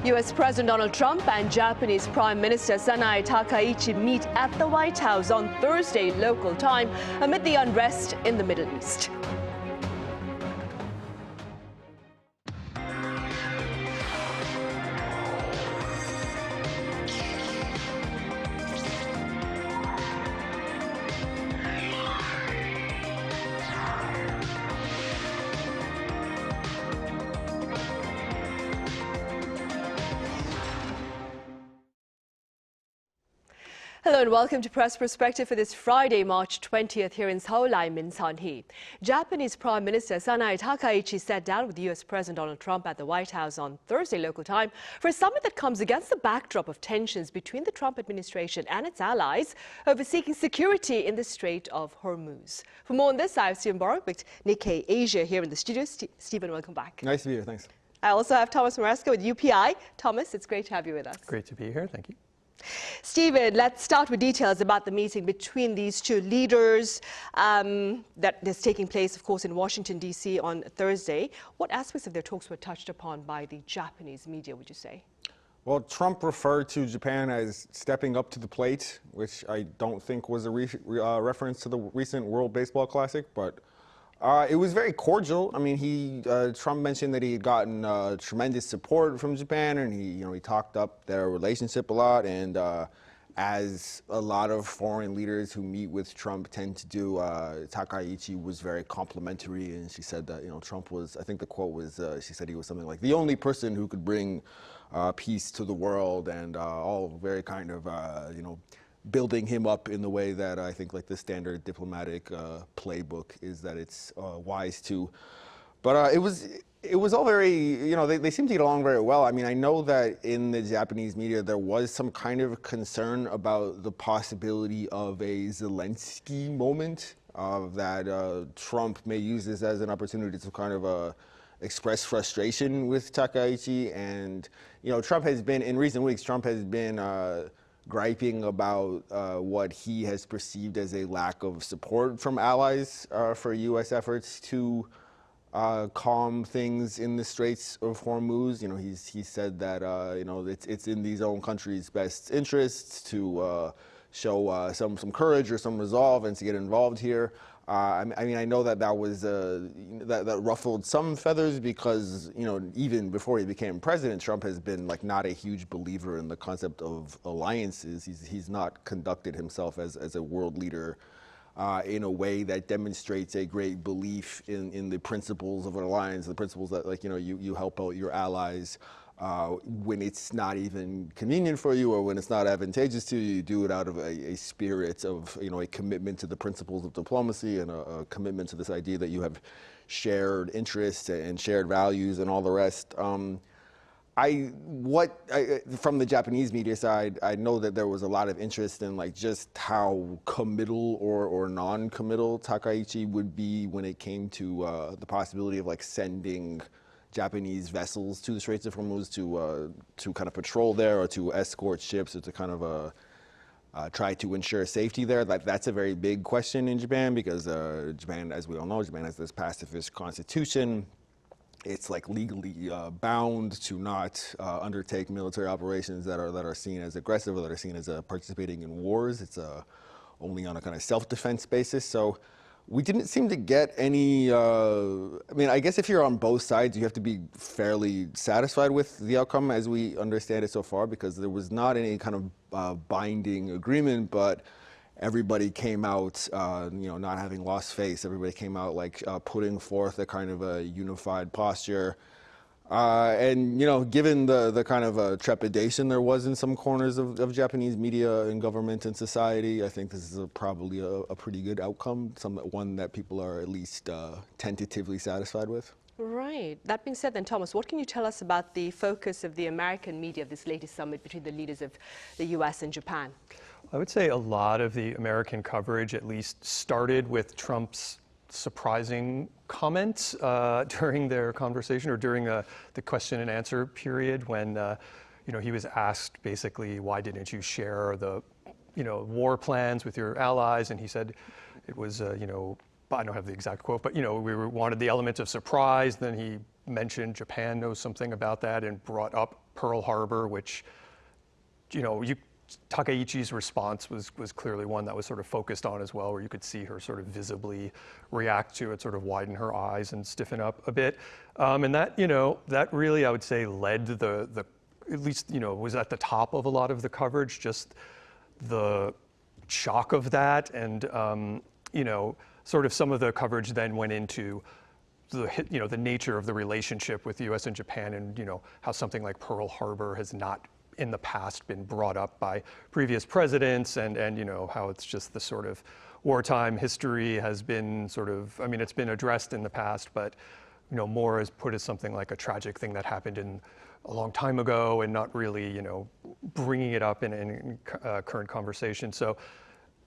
U.S. President Donald Trump and Japanese Prime Minister Sanae Takaichi meet at the White House on Thursday local time amid the unrest in the Middle East. Hello and welcome to Press Perspective for this Friday, March 20th here in Seoul. I'm Min Sun-hee. Japanese Prime Minister Sanae Takaichi sat down with U.S. President Donald Trump at the White House on Thursday local time for a summit that comes against the backdrop of tensions between the Trump administration and its allies over seeking security in the Strait of Hormuz. For more on this, I have Steven Borowiec, Nikkei Asia here in the studio. Steven, welcome back. Nice to be here, thanks. I also have Thomas Maresca with UPI. Thomas, it's great to have you with us. Great to be here, thank you. Steven, let's start with details about the meeting between these two leaders that is taking place, of course, in Washington, D.C. on Thursday. What aspects of their talks were touched upon by the Japanese media, would you say? Well, Trump referred to Japan as stepping up to the plate, which I don't think was a reference to the recent World Baseball Classic, but it was very cordial. I mean, Trump mentioned that he had gotten tremendous support from Japan, and he talked up their relationship a lot. And as a lot of foreign leaders who meet with Trump tend to do, Takaichi was very complimentary, and she said that Trump was. I think the quote was, she said he was something like the only person who could bring peace to the world, and all very kind of building him up in the way that I think like the standard diplomatic playbook is that it's wise to. But it was all very, they seemed to get along very well. I mean, I know that in the Japanese media there was some kind of concern about the possibility of a Zelensky moment, that Trump may use this as an opportunity to kind of express frustration with Takaichi. And, Trump has been, in recent weeks, griping about what he has perceived as a lack of support from allies for U.S. efforts to calm things in the Straits of Hormuz. He said that it's in these own countries' best interests to show some courage or some resolve and to get involved here. I mean, I know that was that ruffled some feathers because even before he became president, Trump has been like not a huge believer in the concept of alliances. He's not conducted himself as a world leader in a way that demonstrates a great belief in the principles of an alliance, the principles that you help out your allies when it's not even convenient for you or when it's not advantageous to you. You do it out of a spirit of a commitment to the principles of diplomacy and a commitment to this idea that you have shared interests and shared values and all the rest. From the Japanese media side, I know that there was a lot of interest in like just how committal or non-committal Takaichi would be when it came to the possibility of like sending Japanese vessels to the Straits of Hormuz to kind of patrol there or to escort ships or to kind of try to ensure safety there. That's a very big question in Japan because Japan, as we all know, Japan has this pacifist constitution. It's like legally bound to not undertake military operations that are seen as aggressive or that are seen as participating in wars. It's only on a kind of self-defense basis. So we didn't seem to get any, I mean, I guess if you're on both sides, you have to be fairly satisfied with the outcome as we understand it so far, because there was not any kind of binding agreement, but everybody came out, not having lost face. Everybody came out like putting forth a kind of a unified posture. And, given the kind of trepidation there was in some corners of Japanese media and government and society, I think this is probably a pretty good outcome, one that people are at least tentatively satisfied with. Right. That being said then, Thomas, what can you tell us about the focus of the American media of this latest summit between the leaders of the U.S. and Japan? I would say a lot of the American coverage at least started with Trump's surprising comments during their conversation or during the question and answer period when he was asked basically, why didn't you share the war plans with your allies? And he said it was I don't have the exact quote, but we wanted the element of surprise. Then he mentioned Japan knows something about that and brought up Pearl Harbor, which, Takaichi's response was clearly one that was sort of focused on as well, where you could see her sort of visibly react to it, sort of widen her eyes and stiffen up a bit. And that, that really, I would say, led at least, was at the top of a lot of the coverage, just the shock of that. And, sort of some of the coverage then went into the nature of the relationship with the U.S. and Japan, and, how something like Pearl Harbor has not in the past been brought up by previous presidents, and how it's just the sort of wartime history has been sort of, it's been addressed in the past, but more is put as something like a tragic thing that happened in a long time ago, and not really bringing it up in current conversation. So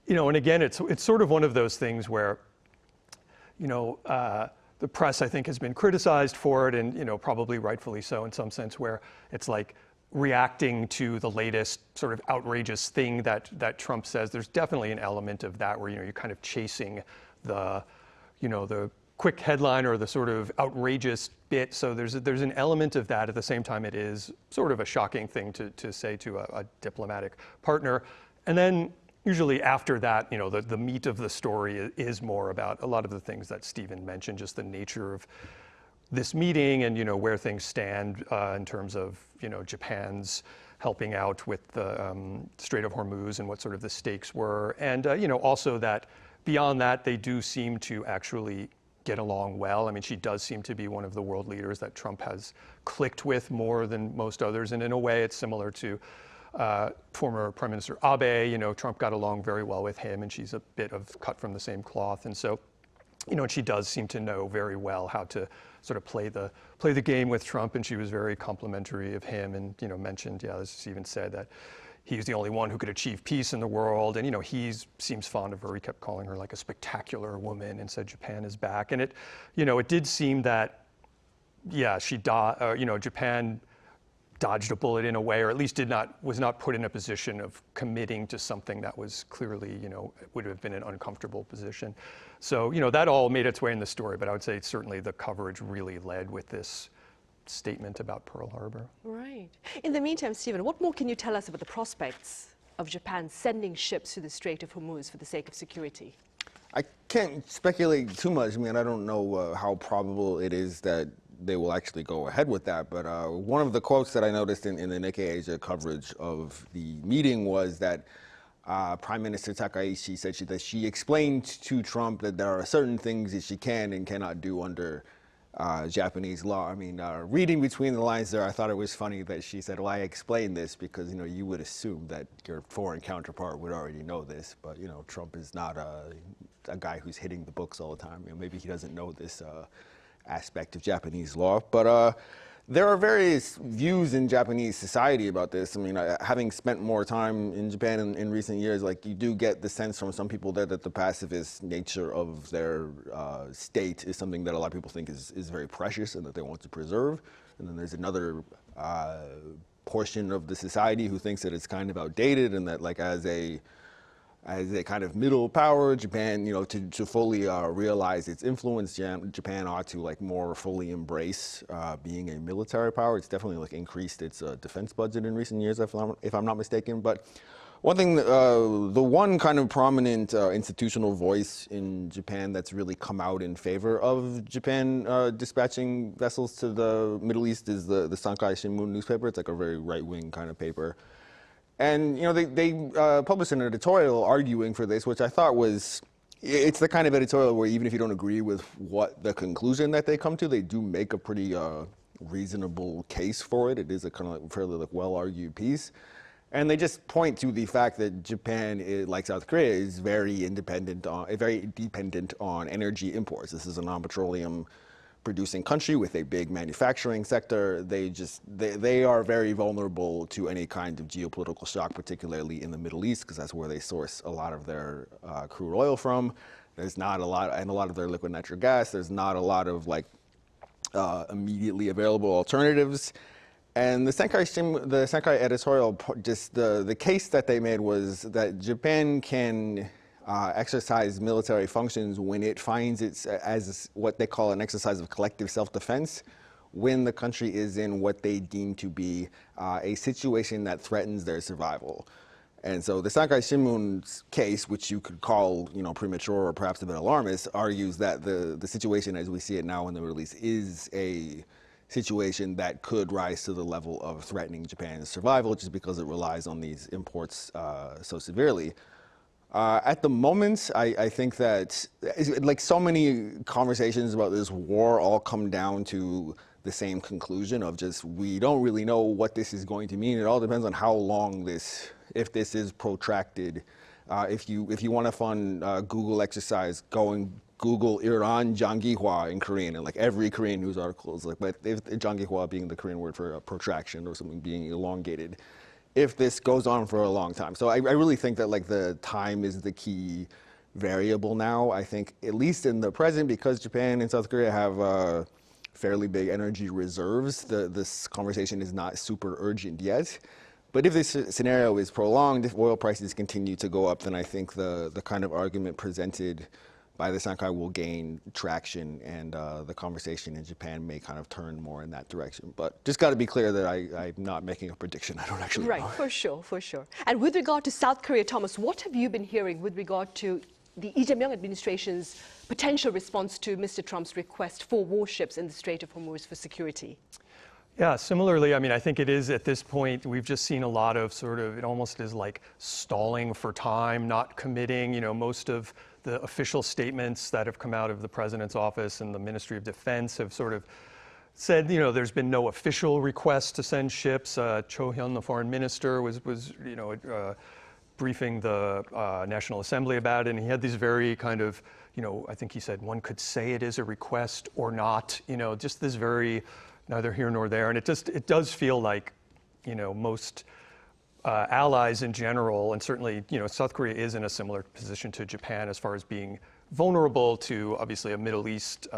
and again, it's sort of one of those things where the press, I think, has been criticized for it, and probably rightfully so in some sense, where it's like reacting to the latest sort of outrageous thing that Trump says. There's definitely an element of that where you're kind of chasing the the quick headline or the sort of outrageous bit. So there's an element of that. At the same time, it is sort of a shocking thing to say to a diplomatic partner. And then usually after that, the meat of the story is more about a lot of the things that Steven mentioned, just the nature of this meeting and where things stand in terms of Japan's helping out with the Strait of Hormuz and what sort of the stakes were, and also that beyond that they do seem to actually get along well. She does seem to be one of the world leaders that Trump has clicked with more than most others, and in a way it's similar to former Prime Minister Abe. Trump got along very well with him, and she's a bit of cut from the same cloth, and so and she does seem to know very well how to sort of play the game with Trump, and she was very complimentary of him, and mentioned, as Steven said, that he's the only one who could achieve peace in the world, and he seems fond of her. He kept calling her like a spectacular woman, and said Japan is back, and it did seem that Japan dodged a bullet in a way, or at least was not put in a position of committing to something that was clearly, would have been an uncomfortable position. So, that all made its way in the story, but I would say certainly the coverage really led with this statement about Pearl Harbor. Right. In the meantime, Steven, what more can you tell us about the prospects of Japan sending ships through the Strait of Hormuz for the sake of security? I can't speculate too much. I don't know how probable it is that they will actually go ahead with that. But one of the quotes that I noticed in the Nikkei Asia coverage of the meeting was that Prime Minister Takaichi said that she explained to Trump that there are certain things that she can and cannot do under Japanese law. Reading between the lines there, I thought it was funny that she said, well, I explained this because, you would assume that your foreign counterpart would already know this. But, Trump is not a guy who's hitting the books all the time. Maybe he doesn't know this aspect of Japanese law. But there are various views in Japanese society about this. Having spent more time in Japan in recent years, you do get the sense from some people there that the pacifist nature of their state is something that a lot of people think is very precious and that they want to preserve. And then there's another portion of the society who thinks that it's kind of outdated, and that as a kind of middle power, Japan, to fully realize its influence, Japan ought to more fully embrace being a military power. It's definitely increased its defense budget in recent years, if I'm not mistaken. But one thing, the one kind of prominent institutional voice in Japan that's really come out in favor of Japan dispatching vessels to the Middle East is the Sankei Shimbun newspaper. It's a very right-wing kind of paper. And, they published an editorial arguing for this, which I thought it's the kind of editorial where even if you don't agree with what the conclusion that they come to, they do make a pretty reasonable case for it. It is a kind of fairly well-argued piece. And they just point to the fact that Japan, like South Korea, is very dependent on energy imports. This is a non-petroleum producing country with a big manufacturing sector. They are very vulnerable to any kind of geopolitical shock, particularly in the Middle East, because that's where they source a lot of their crude oil from. There's not a lot, and a lot of their liquid natural gas. There's not a lot of immediately available alternatives. And the Sankei editorial, just the case that they made was that Japan can exercise military functions when it finds it's as what they call an exercise of collective self-defense, when the country is in what they deem to be a situation that threatens their survival. And so the Sankei Shimbun's case, which you could call, premature or perhaps a bit alarmist, argues that the situation as we see it now in the Middle East is a situation that could rise to the level of threatening Japan's survival just because it relies on these imports so severely. At the moment, I think that, like so many conversations about this war, all come down to the same conclusion of just we don't really know what this is going to mean. It all depends on how long if this is protracted. If you want to fund Google exercise, go and Google Iran Janggihwa in Korean, and like every Korean news article is like, but if Janggihwa being the Korean word for protraction or something being elongated, if this goes on for a long time. So I really think that like the time is the key variable now. I think at least in the present, because Japan and South Korea have fairly big energy reserves, this conversation is not super urgent yet. But if this scenario is prolonged, if oil prices continue to go up, then I think the kind of argument presented by the Sankei will gain traction, and the conversation in Japan may kind of turn more in that direction. But just got to be clear that I'm not making a prediction. I don't actually know. Right, for sure. And with regard to South Korea, Thomas, what have you been hearing with regard to the Lee Jae-myung administration's potential response to Mr. Trump's request for warships in the Strait of Hormuz for security? Yeah, similarly, I mean, I think it is at this point, we've just seen a lot of it almost is like stalling for time, not committing. Most of the official statements that have come out of the president's office and the Ministry of Defense have sort of said, there's been no official request to send ships. Cho Hyun, the foreign minister, was briefing the National Assembly about it, and he had these very kind of, I think he said one could say it is a request or not, just this very neither here nor there. And it does feel like, most allies in general, and certainly, South Korea is in a similar position to Japan as far as being vulnerable to obviously a Middle East,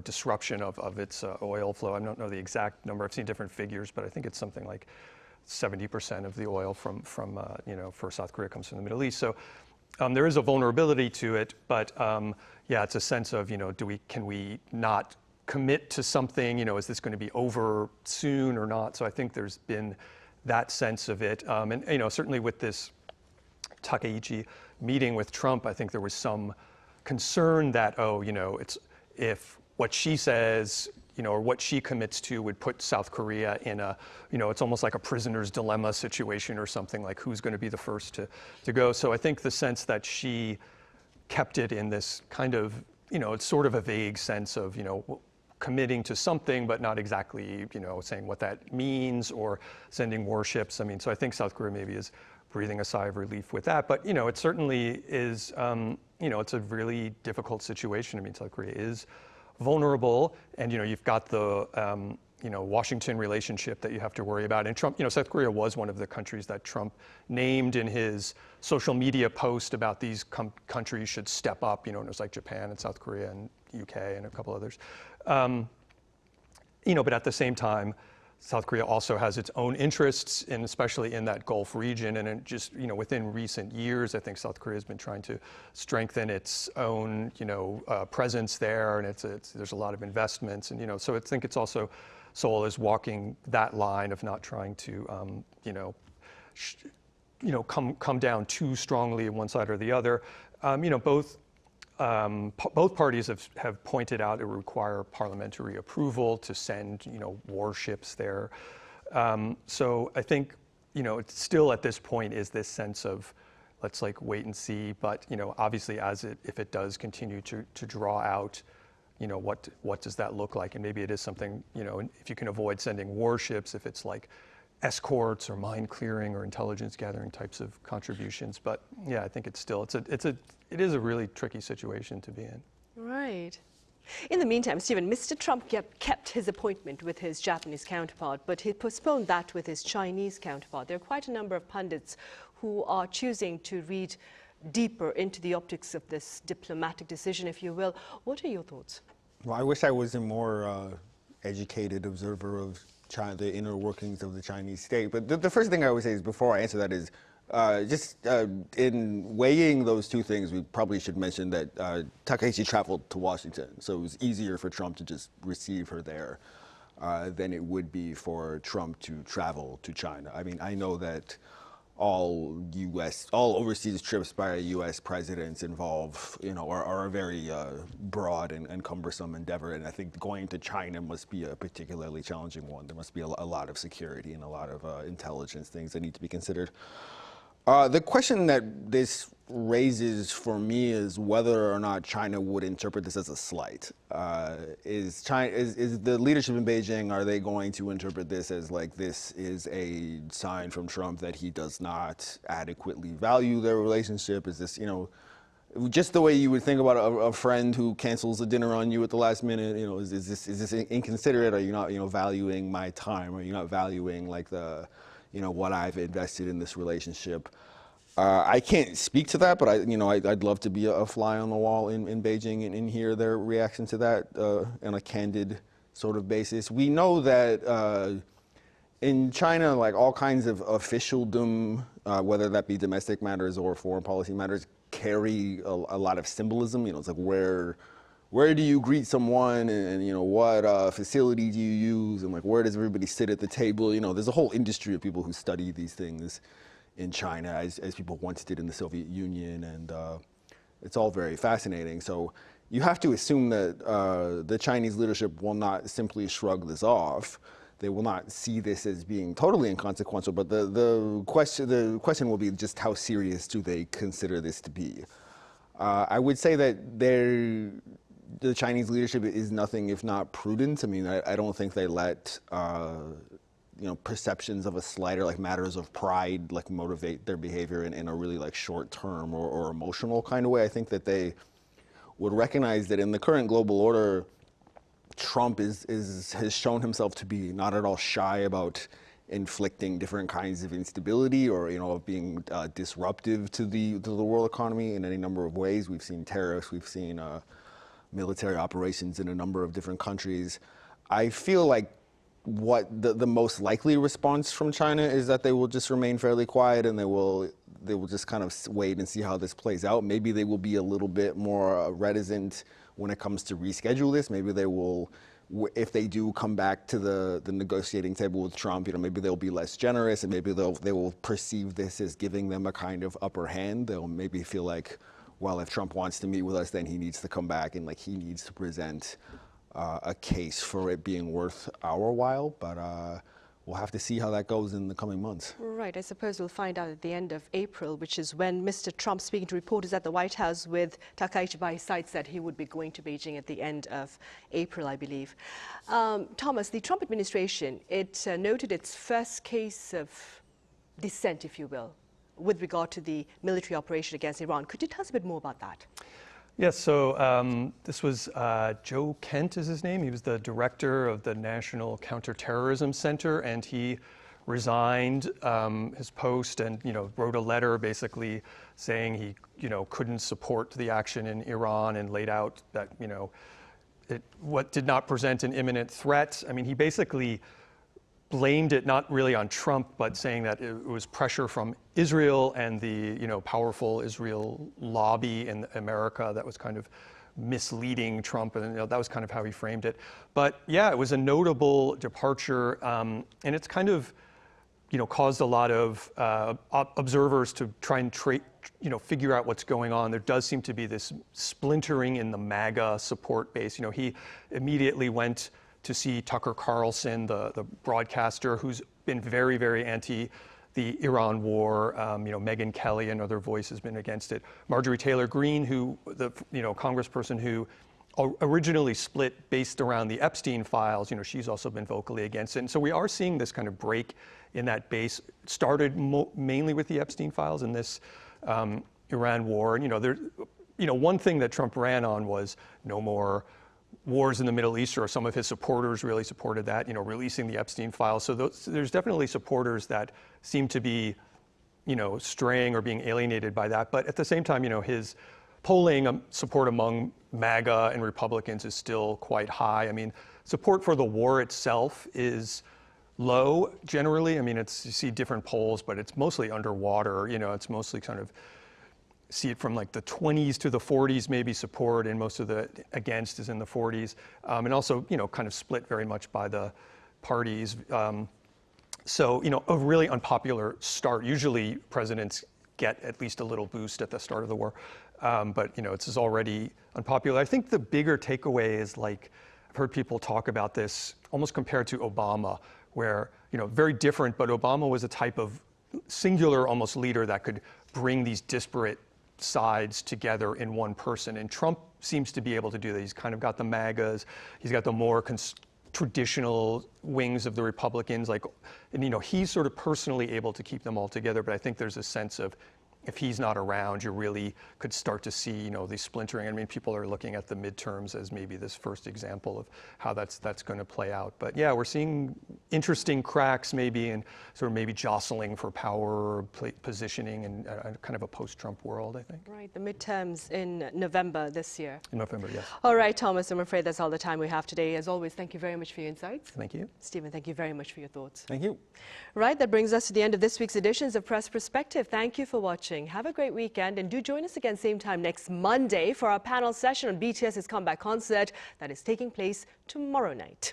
disruption of its oil flow. I don't know the exact number. I've seen different figures, but I think it's something like 70% of the oil from for South Korea comes from the Middle East. So there is a vulnerability to it, but yeah, it's a sense of, can we not commit to something, is this going to be over soon or not? So I think there's been that sense of it. And certainly with this Takaichi meeting with Trump, I think there was some concern that, it's if what she says, or what she commits to would put South Korea in a, it's almost like a prisoner's dilemma situation or something, like who's going to be the first to go. So I think the sense that she kept it in this kind of, it's sort of a vague sense of, committing to something, but not exactly, saying what that means or sending warships. I mean, so I think South Korea maybe is breathing a sigh of relief with that. But, it certainly is, it's a really difficult situation. I mean, South Korea is vulnerable, and, you've got the, Washington relationship that you have to worry about. And Trump, South Korea was one of the countries that Trump named in his social media post about these countries should step up, and it was like Japan and South Korea and UK and a couple others. But at the same time, South Korea also has its own interests, and especially in that Gulf region. And it just, within recent years, I think South Korea has been trying to strengthen its own, presence there, and there's a lot of investments, and so I think it's also Seoul is walking that line of not trying to, come down too strongly on one side or the other. Both parties have pointed out it would require parliamentary approval to send, warships there. So I think, it's still at this point is this sense of let's wait and see. But, obviously if it does continue to draw out, what does that look like? And maybe it is something, if you can avoid sending warships, if it's like escorts or mine clearing or intelligence gathering types of contributions. But yeah, I think it is a really tricky situation to be in. Right. In the meantime, Stephen, Mr. Trump kept his appointment with his Japanese counterpart, but he postponed that with his Chinese counterpart. There are quite a number of pundits who are choosing to read deeper into the optics of this diplomatic decision, if you will. What are your thoughts? Well, I wish I was a more educated observer of the inner workings of the Chinese state. But the first thing I would say is, before I answer that, is in weighing those two things, we probably should mention that Takaichi traveled to Washington, so it was easier for Trump to just receive her there. than it would be for Trump to travel to China. I mean, I know that all overseas trips by U.S. presidents involve, are a very broad and cumbersome endeavor. And I think going to China must be a particularly challenging one. There must be a lot of security and a lot of intelligence things that need to be considered. The question that this raises for me is whether or not China would interpret this as a slight. Is the leadership in Beijing, are they going to interpret this as like this is a sign from Trump that he does not adequately value their relationship? Is this, just the way you would think about a friend who cancels a dinner on you at the last minute? Is this inconsiderate? Are you not, valuing my time? Are you not valuing like the, what I've invested in this relationship? I can't speak to that, but I'd love to be a fly on the wall in Beijing and hear their reaction to that on a candid sort of basis. We know that in China, like all kinds of officialdom, whether that be domestic matters or foreign policy matters, carry a lot of symbolism. It's like where do you greet someone, and what facility do you use, and like where does everybody sit at the table? There's a whole industry of people who study these things in China, as people once did in the Soviet Union, and it's all very fascinating. So you have to assume that the Chinese leadership will not simply shrug this off. They will not see this as being totally inconsequential, but the question will be just how serious do they consider this to be? I would say that the Chinese leadership is nothing if not prudent. I mean, I don't think they let perceptions of a slight or like matters of pride like motivate their behavior in a really like short term or emotional kind of way. I think that they would recognize that in the current global order, Trump has shown himself to be not at all shy about inflicting different kinds of instability or of being disruptive to the world economy in any number of ways. We've seen tariffs, we've seen military operations in a number of different countries. I feel like what the most likely response from China is that they will just remain fairly quiet and they will just kind of wait and see how this plays out. Maybe they will be a little bit more reticent when it comes to reschedule this. Maybe they will, if they do come back to the negotiating table with Trump, maybe they'll be less generous, and maybe they will perceive this as giving them a kind of upper hand. They'll maybe feel like, well, if Trump wants to meet with us, then he needs to come back and like he needs to present a case for it being worth our while, but we'll have to see how that goes in the coming months. Right, I suppose we'll find out at the end of April, which is when Mr. Trump, speaking to reporters at the White House with Takaichi by his side, said he would be going to Beijing at the end of April, I believe. Thomas, the Trump administration, it noted its first case of dissent, if you will, with regard to the military operation against Iran. Could you tell us a bit more about that? Yes, so this was Joe Kent is his name. He was the director of the National Counterterrorism Center, and he resigned his post and wrote a letter basically saying he couldn't support the action in Iran and laid out that what did not present an imminent threat. I mean, he basically blamed it not really on Trump, but saying that it was pressure from Israel and the powerful Israel lobby in America that was kind of misleading Trump, and that was kind of how he framed it. But yeah, it was a notable departure, and it's kind of caused a lot of observers to try and figure out what's going on. There does seem to be this splintering in the MAGA support base. He immediately went to see Tucker Carlson, the broadcaster, who's been very, very anti the Iran war. Megyn Kelly, another voice, has been against it. Marjorie Taylor Greene, who the congressperson who originally split based around the Epstein files, she's also been vocally against it. And so we are seeing this kind of break in that base. It started mainly with the Epstein files and this Iran war. And one thing that Trump ran on was no more wars in the Middle East, or some of his supporters really supported that, releasing the Epstein files. So there's definitely supporters that seem to be, straying or being alienated by that. But at the same time, his polling support among MAGA and Republicans is still quite high. I mean, support for the war itself is low generally. I mean, you see different polls, but it's mostly underwater. It's mostly kind of see it from like the 20s to the 40s, maybe support, and most of the against is in the 40s. And also, kind of split very much by the parties. So, a really unpopular start. Usually presidents get at least a little boost at the start of the war. But, it's already unpopular. I think the bigger takeaway is like, I've heard people talk about this almost compared to Obama, where, very different, but Obama was a type of singular almost leader that could bring these disparate sides together in one person. And Trump seems to be able to do that. He's kind of got the MAGAs, he's got the more traditional wings of the Republicans, and he's sort of personally able to keep them all together. But I think there's a sense of, if he's not around, you really could start to see, the splintering. I mean, people are looking at the midterms as maybe this first example of how that's going to play out. But yeah, we're seeing interesting cracks maybe, and sort of maybe jostling for power, positioning in kind of a post-Trump world, I think. Right, the midterms in November this year. In November, yes. All right, Thomas, I'm afraid that's all the time we have today. As always, thank you very much for your insights. Thank you. Stephen, thank you very much for your thoughts. Thank you. Right, that brings us to the end of this week's editions of Press Perspective. Thank you for watching. Have a great weekend, and do join us again same time next Monday for our panel session on BTS's comeback concert that is taking place tomorrow night.